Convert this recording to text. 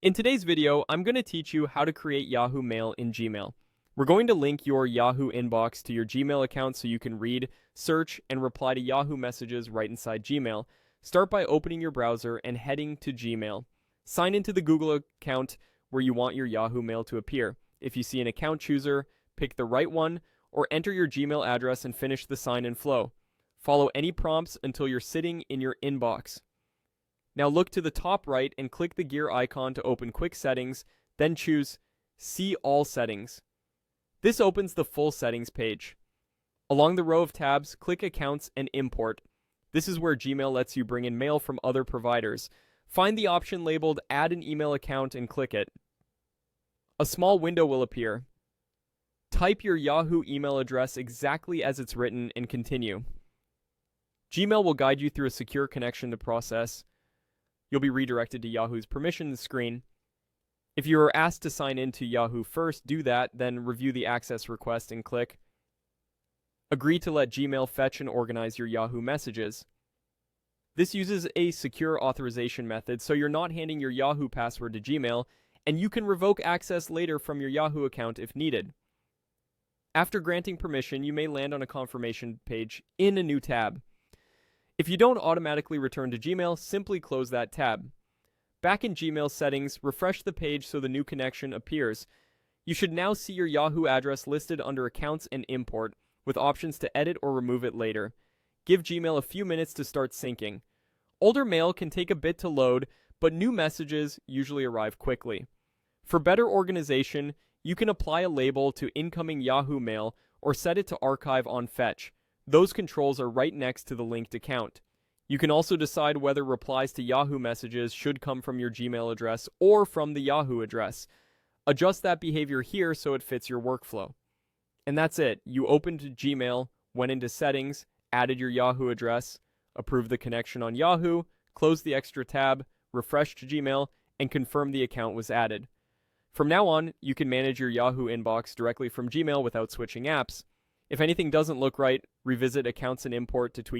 In today's video, I'm going to teach you how to create Yahoo Mail in Gmail. We're going to link your Yahoo inbox to your Gmail account so you can read, search, and reply to Yahoo messages right inside Gmail. Start by opening your browser and heading to Gmail. Sign into the Google account where you want your Yahoo Mail to appear. If you see an account chooser, pick the right one, or enter your Gmail address and finish the sign-in flow. Follow any prompts until you're sitting in your inbox. Now look to the top right and click the gear icon to open Quick Settings, then choose See All Settings. This opens the full settings page. Along the row of tabs, click Accounts and Import. This is where Gmail lets you bring in mail from other providers. Find the option labeled Add an Email Account and click it. A small window will appear. Type your Yahoo email address exactly as it's written and continue. Gmail will guide you through a secure connection to process. You'll be redirected to Yahoo's permissions screen. If you are asked to sign in to Yahoo first, do that, then review the access request and click Agree to let Gmail fetch and organize your Yahoo messages. This uses a secure authorization method, so you're not handing your Yahoo password to Gmail, and you can revoke access later from your Yahoo account if needed. After granting permission, you may land on a confirmation page in a new tab. If you don't automatically return to Gmail, simply close that tab. Back in Gmail settings, refresh the page so the new connection appears. You should now see your Yahoo address listed under Accounts and Import, with options to edit or remove it later. Give Gmail a few minutes to start syncing. Older mail can take a bit to load, but new messages usually arrive quickly. For better organization, you can apply a label to incoming Yahoo Mail or set it to Archive on Fetch. Those controls are right next to the linked account. You can also decide whether replies to Yahoo messages should come from your Gmail address or from the Yahoo address. Adjust that behavior here so it fits your workflow. And that's it. You opened Gmail, went into Settings, added your Yahoo address, approved the connection on Yahoo, closed the extra tab, refreshed Gmail, and confirmed the account was added. From now on, you can manage your Yahoo inbox directly from Gmail without switching apps. If anything doesn't look right, revisit Accounts and Import to tweak